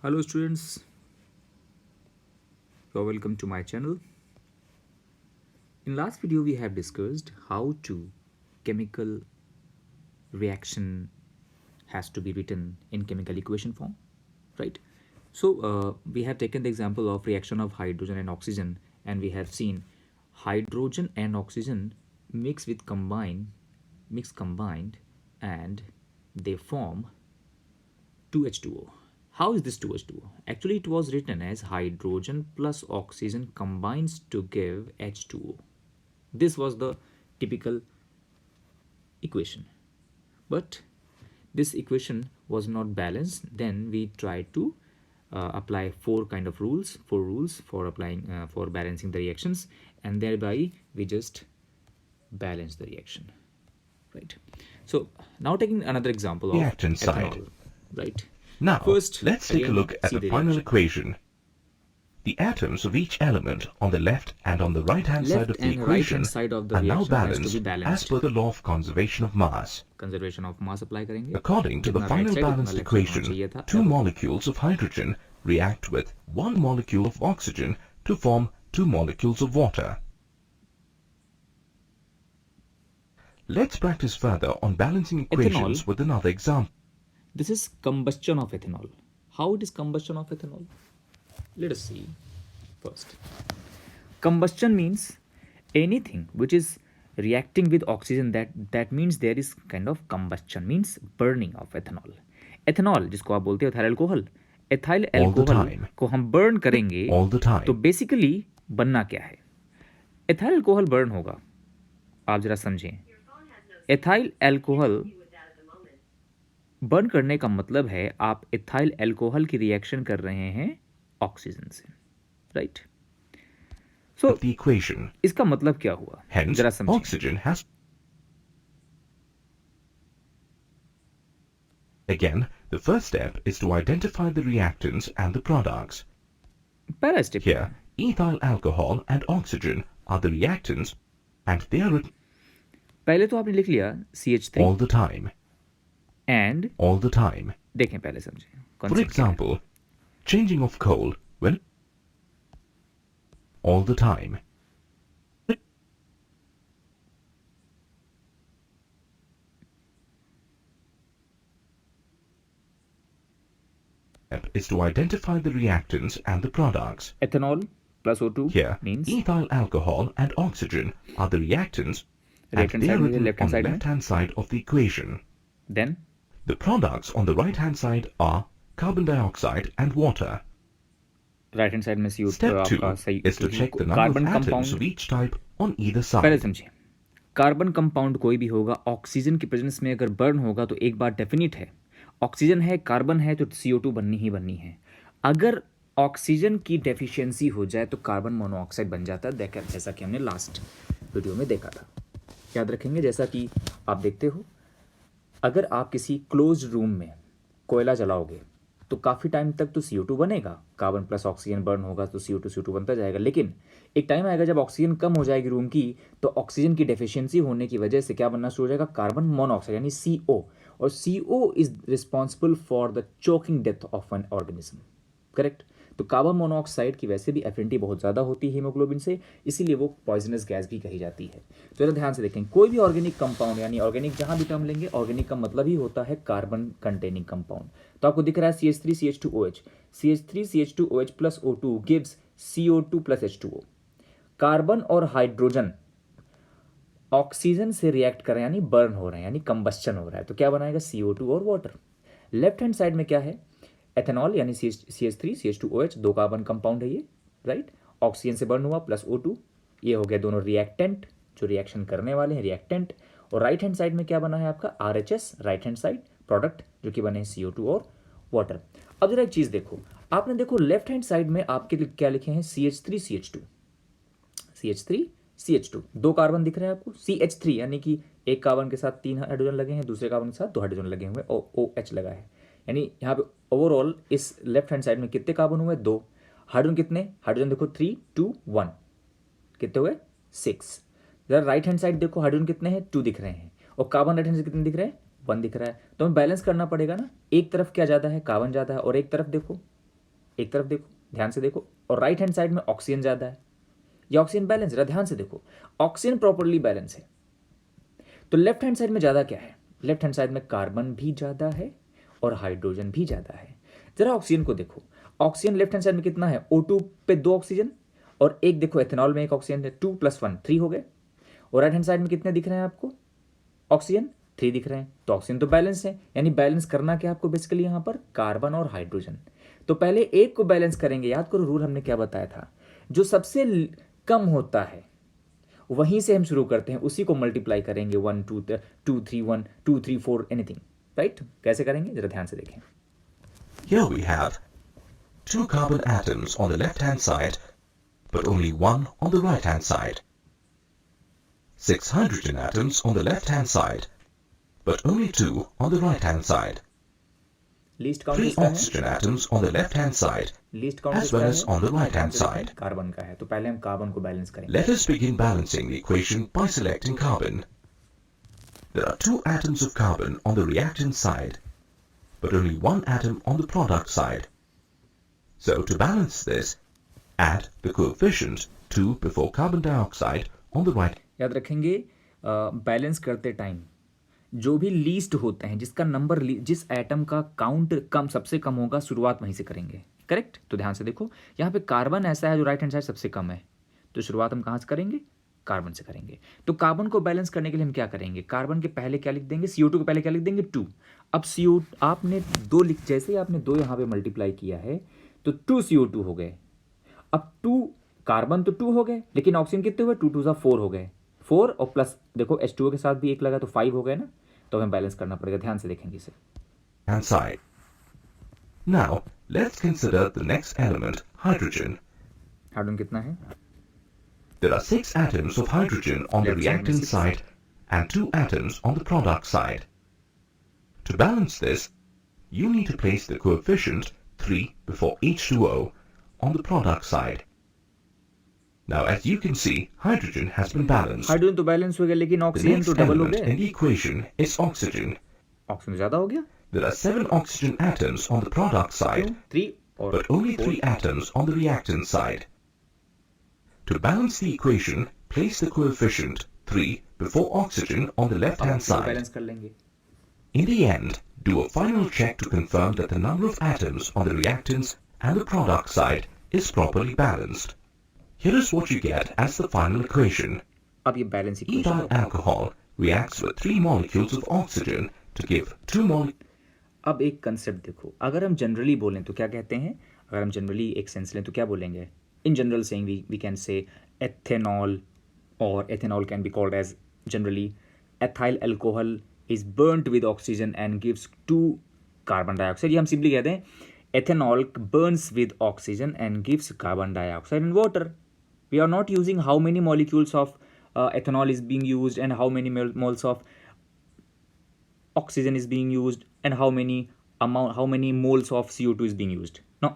Hello students, you are welcome to my channel. In last video we have discussed how to chemical reaction has to be written in chemical equation form, right? So we have taken the example of reaction of hydrogen and oxygen, and we have seen hydrogen and oxygen mix combined and they form 2H2O. How is this 2H2O? Actually, it was written as hydrogen plus oxygen combines to give H2O. This was the typical equation. But this equation was not balanced. Then we tried to apply four rules for applying for balancing the reactions, and thereby we just balance the reaction, right? So now taking another example of reactant side. ethanol, right? Now, First, let's take a again, look at see the the final reaction. equation. The atoms of each element on the left and on the right-hand side of the and equation right-hand side of the are now reaction has to balanced be as balanced. per the law of conservation of mass. Conservation of mass apply करेंगे. According to the जितना final right side, उतना balanced left side होना equation, चाहिए था. two molecules of hydrogen react with one molecule of oxygen to form two molecules of water. Let's practice further on balancing equations Ethanol. with another example. This is combustion of ethanol. How it is combustion of ethanol? Let us see first. Combustion means anything which is reacting with oxygen, that means there is kind of combustion, means burning of ethanol. Ethanol जिसको आप बोलते हैं ethyl alcohol, ethyl alcohol को हम burn करेंगे तो basically बनना क्या है? ethyl alcohol burn होगा. आप जरा समझें. ethyl alcohol बर्न करने का मतलब है आप इथाइल अल्कोहल की रिएक्शन कर रहे हैं ऑक्सीजन से, राइट? So the equation. इसका मतलब क्या हुआ? Hence, जरा समझें. oxygen has. Again, the first step is to identify the reactants and the products. पहला step Here, ethyl alcohol and oxygen are the reactants, and they are written पहले तो आपने लिख लिया CH3 all the time. and All the time. देखें पहले समझें. For example, changing of coal when all the time. Step is to identify the reactants and the products. ethanol plus O2 Here, means ethyl alcohol and oxygen are the reactants, and reactant they are side में written left-hand on the side में. left-hand side of the equation. Then The products on the right-hand side are carbon dioxide and water. Right hand side में CO2 Step 2 आपका सही is to check the number of carbon atoms compound. of each type on either पहले side. समझिए. Carbon compound कोई भी होगा oxygen की presence में अगर बर्न होगा तो एक बात डेफिनिट है, ऑक्सीजन है कार्बन है तो CO2 बननी ही बननी है. अगर ऑक्सीजन की डेफिशिएंसी हो जाए तो कार्बन मोनोऑक्साइड बन जाता है, जैसा कि हमने लास्ट वीडियो में देखा था. याद रखेंगे, जैसा कि आप देखते हो, अगर आप किसी क्लोज रूम में कोयला जलाओगे तो काफ़ी टाइम तक तो CO2 बनेगा, कार्बन प्लस ऑक्सीजन बर्न होगा तो CO2 बनता जाएगा. लेकिन एक टाइम आएगा जब ऑक्सीजन कम हो जाएगी रूम की, तो ऑक्सीजन की डेफिशिएंसी होने की वजह से क्या बनना शुरू हो जाएगा? कार्बन मोनोऑक्साइड यानी CO. और CO is responsible for the choking death of an organism, correct? तो कार्बन मोनोऑक्साइड की वैसे भी एफिनिटी बहुत ज़्यादा होती है हीमोग्लोबिन से, इसीलिए वो पॉइजनस गैस भी कही जाती है. तो ध्यान से देखें, कोई भी ऑर्गेनिक कंपाउंड, यानी ऑर्गेनिक जहां भी टर्म लेंगे, ऑर्गेनिक का मतलब ही होता है कार्बन कंटेनिंग कंपाउंड. तो आपको दिख रहा है CH3 CH2OH, CH3 CH2OH plus O2 gives CO2 plus H2O. Carbon और हाइड्रोजन ऑक्सीजन से रिएक्ट कर रहे हैं, यानी बर्न हो रहे हैं, यानी कंबस्चन हो रहा है, तो क्या बनाएगा? CO2 और वाटर. लेफ्ट हैंड साइड में क्या है? एथेनॉल यानी CH3 CH2OH, दो कार्बन कंपाउंड है ये, राइट? ऑक्सीजन से बर्न हुआ प्लस O2, ये हो गया दोनों रिएक्टेंट, जो रिएक्शन करने वाले हैं रिएक्टेंट. और राइट हैंड साइड में क्या बना है आपका? RHS, right hand side product, जो कि बने CO2 और वाटर. अब जरा एक चीज देखो, आपने देखो लेफ्ट हैंड साइड में आपके क्या लिखे हैं? CH3 CH2, CH3 CH2, दो कार्बन दिख रहे हैं आपको. CH3 यानी कि एक कार्बन के साथ 3 हाइड्रोजन लगे हैं, दूसरे कार्बन के साथ 2 हाइड्रोजन लगे हुए, OH लगा है. यानी यहाँ पे ओवरऑल इस लेफ्ट हैंड साइड में कितने कार्बन हुए? 2. हाइड्रोजन कितने? हाइड्रोजन देखो 3 2 1, कितने हुए? 6. जरा राइट हैंड साइड देखो, हाइड्रोजन कितने हैं? 2 दिख रहे हैं, और कार्बन राइट हैंड से कितने दिख रहे हैं? 1 दिख रहा है. तो हमें बैलेंस करना पड़ेगा ना, एक तरफ क्या ज़्यादा है? कार्बन ज़्यादा है, और एक तरफ देखो एक तरफ देखो, ध्यान से देखो, और राइट हैंड साइड में ऑक्सीजन ज़्यादा है या ऑक्सीजन बैलेंस है, ध्यान से देखो, ऑक्सीजन प्रॉपरली बैलेंस है। तो लेफ्ट हैंड साइड में ज़्यादा क्या है? लेफ्ट हैंड साइड में कार्बन भी ज़्यादा है और हाइड्रोजन भी ज़्यादा है। जरा ऑक्सीजन को देखो, ऑक्सीजन लेफ्ट हैंड साइड में कितना है? O2 पे 2 ऑक्सीजन, और एक देखो एथेनॉल में एक ऑक्सीजन है, 2 + 1 3 हो गए। और राइट हैंड साइड में कितने दिख रहे हैं आपको? ऑक्सीजन 3 दिख रहे हैं। तो ऑक्सीजन तो बैलेंस है, यानी बैलेंस करना क्या आपको बेसिकली यहाँ पर? कार्बन और हाइड्रोजन। तो पहले एक को बैलेंस करेंगे, याद करो रूल हमने क्या बताया था, जो सबसे कम होता है वहीं से हम शुरू करते हैं, उसी को मल्टीप्लाई करेंगे, 1 2 2 3 1 2 3 4 एनीथिंग, राइट? कैसे करेंगे जरा ध्यान से देखें। Here we have 2 carbon atoms on the left-hand side, but only 1 on the right-hand side. 6 hydrogen atoms on the left-hand side, but only 2 on the right-hand side. Least count 3 किसका है? oxygen atoms on the left-hand side, least count as किसका well है? as on the right-hand side. Carbon का है, तो पहले हम carbon को बैलेंस करेंगे। Let us begin balancing the equation by selecting carbon. There are 2 atoms of carbon on the reactant side, but only 1 atom on the product side. So to balance this, add the coefficient 2 before carbon dioxide on the right. याद रखेंगे balance करते time जो भी least होते हैं, जिसका number, जिस atom का काउंट कम, सबसे कम होगा, शुरुआत वहीं से करेंगे, करेक्ट? तो ध्यान से देखो, यहाँ पे कार्बन ऐसा है जो राइट हैंड साइड सबसे कम है, तो शुरुआत हम कहाँ से करेंगे? कार्बन से करेंगे। तो कार्बन को बैलेंस करने के लिए हम क्या करेंगे? कार्बन के पहले क्या लिख देंगे? CO2 के पहले क्या लिख देंगे? 2। अब CO आपने 2 लिख, जैसे ही आपने 2 यहाँ पे मल्टीप्लाई किया है तो 2 CO2 हो गए। अब 2 कार्बन तो 2 हो गए, लेकिन ऑक्सीजन कितने हुए? 2 2 4 हो गए, 4 और प्लस देखो H2O के साथ भी एक लगा तो 5 हो गए ना। तो हमें बैलेंस करना पड़ेगा, ध्यान से देखेंगे इसे। Hand side. Now, let's consider the next element, hydrogen. Hydrogen कितना है? There are 6 atoms of hydrogen on the Left side में reactant 6 side and 2 atoms on the product side. To balance this, you need to place the coefficient 3 before H2O on the product side. Now, as you can see, hydrogen has been balanced. Hydrogen तो balance हो गया, लेकिन The oxygen next तो double हो element in गए। the equation is oxygen. Oxygen ज्यादा हो गया। There are 7 oxygen atoms on the product side, 3 और but only 3 atoms on the reactant side. To balance the equation, place the coefficient 3 before oxygen on the left-hand side. Balance कर लेंगे। In the end, do a final check to confirm that the number of atoms on the reactants and the product side is properly balanced. Here is what you get as the final equation. अब ये balance equation, Ethyl alcohol reacts with 3 molecules of oxygen to give 2 molecules. अब एक concept देखो, अगर हम generally बोलें तो क्या कहते हैं? अगर हम जनरली एक सेंस लें तो क्या बोलेंगे? In general saying we can say ethanol, और ethanol can be called as generally ethyl alcohol is burnt with oxygen and gives 2 carbon dioxide। ये हम सिंपली कहते हैं ethanol burns with oxygen and gives carbon dioxide and water। We are not using how many molecules of ethanol is being used and how many moles of oxygen is being used and how many moles of CO2 is being used। No,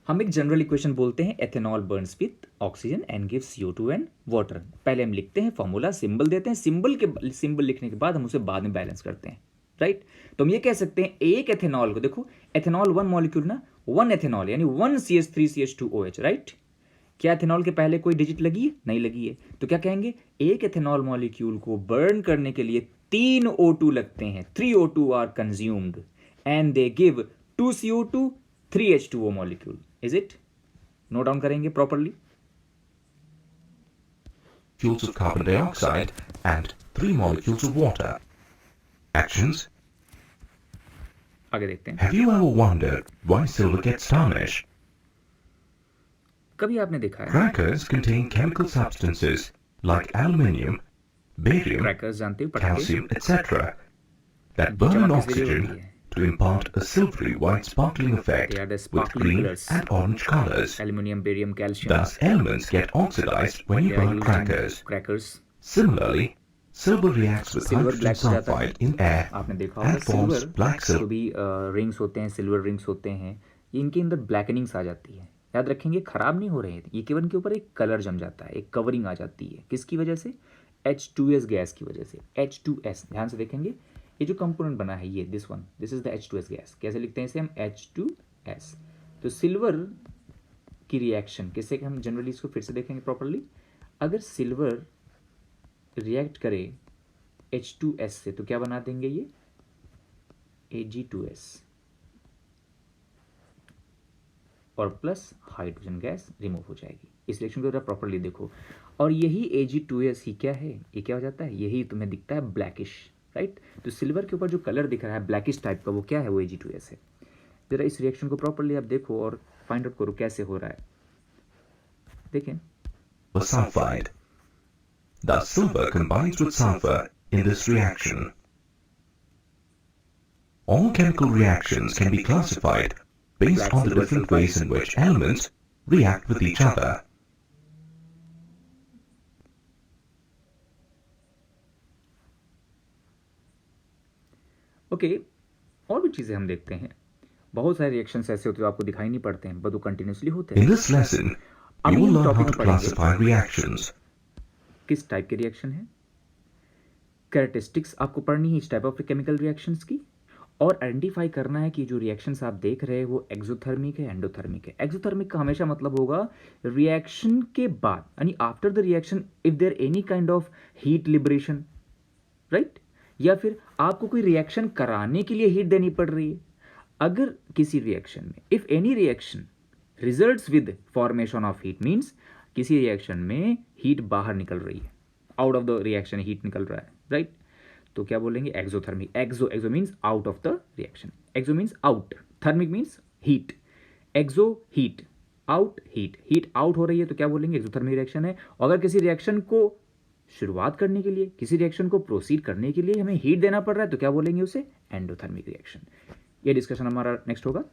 हम एक general equation बोलते हैं ethanol Burns with oxygen and gives CO2 and water. पहले हम लिखते हैं formula, symbol देते हैं, सिंबल लिखने के बाद हम उसे बाद में बैलेंस करते हैं, राइट? तो हम ये कह सकते हैं एक एथेनॉल को, देखो एथेनॉल 1 मॉलिक्यूल ना, 1 एथेनॉल यानी 1 CH3CH2OH, राइट? क्या एथेनॉल के पहले कोई डिजिट लगी है? नहीं लगी है। तो क्या कहेंगे? एक एथेनॉल मॉलिक्यूल को बर्न करने के लिए 3 O2 लगते हैं, 3 O2 are consumed and they give 2 CO2 3 H2O molecule. Is it? Note down करेंगे properly. Molecules of carbon dioxide and 3 molecules of water. Actions. आगे देखते हैं। Have you ever wondered why silver gets tarnished? कभी आपने देखा है Crackers contain chemical substances like aluminium, barium, crackers जानते हो, पटाखे, calcium, etc. that burn in चमक किस लिए oxygen होती है? to impart a silvery white sparkling effect They are the with sparkling green colors. and orange colors. Aluminium, barium, calcium, Thus, elements get oxidized when you they are burn used in crackers. crackers। Similarly, silver reacts with silver hydrogen black हो जाता है, sulfide in air आपने देखा होगा। and forms silver black जो silver. भी rings होते हैं, सिल्वर रिंग्स होते हैं, ये इनके अंदर ब्लैकनिंग्स आ जाती है। याद रखेंगे, खराब नहीं हो रहे हैं, ये केवल के ऊपर एक कलर जम जाता है, एक कवरिंग आ जाती है। किसकी वजह से? H2S गैस की वजह से। H2S, ध्यान से देखेंगे, ये जो कंपोनेंट बना है ये, this is the H2S gas. कैसे लिखते हैं इसे हम? H2S। तो सिल्वर की रिएक्शन किससे, हम जनरली इसको फिर से देखेंगे प्रॉपरली। अगर सिल्वर रिएक्ट करे H2S से तो क्या बना देंगे ये Ag2S और प्लस हाइड्रोजन गैस रिमूव हो जाएगी। इस रिएक्शन को जरा प्रॉपरली देखो, और यही Ag2S ही क्या है, ये क्या हो जाता है, यही तुम्हें दिखता है ब्लैकिश, राइट। तो सिल्वर के ऊपर जो कलर दिख रहा है ब्लैकिश टाइप का, वो क्या है, वो Ag2S है। जरा इस रिएक्शन को प्रॉपरली आप देखो और फाइंड आउट करो कैसे हो रहा है। देखें, sulfide. Thus silver combines with sulfur in this reaction. All chemical reactions can be classified based on the different ways in which elements react with each other. Okay, और भी चीज़ें हम देखते हैं। बहुत सारे रिएक्शंस ऐसे होते हैं जो आपको दिखाई नहीं पड़ते हैं, बट वो कंटिन्यूसली होते In हैं। this lesson, you अभी will हम learn how टॉपिक to में पढ़ेंगे classify reactions. किस टाइप के रिएक्शन है, कैरेक्टरिस्टिक्स आपको पढ़नी है इस टाइप ऑफ केमिकल रिएक्शंस की, और आइडेंटिफाई करना है कि जो रिएक्शंस आप देख रहे हैं वो एक्सोथर्मिक है, एंडोथर्मिक है। एक्सोथर्मिक का हमेशा मतलब होगा रिएक्शन के बाद, यानी after the reaction if there any kind of heat liberation, right, या फिर आपको कोई रिएक्शन कराने के लिए हीट देनी पड़ रही है। अगर किसी रिएक्शन में if any reaction results with formation of heat, means किसी रिएक्शन में हीट बाहर निकल रही है, out of the reaction heat निकल रहा है, राइट, तो क्या बोलेंगे, exothermic. Exo means out of the reaction, exo means out, thermic means heat, exo heat, out heat, heat out हो रही है तो क्या बोलेंगे, एक्सोथर्मिक रिएक्शन है। अगर किसी रिएक्शन को शुरुआत करने के लिए, किसी रिएक्शन को प्रोसीड करने के लिए हमें हीट देना पड़ रहा है तो क्या बोलेंगे उसे, एंडोथर्मिक रिएक्शन। ये डिस्कशन हमारा नेक्स्ट होगा।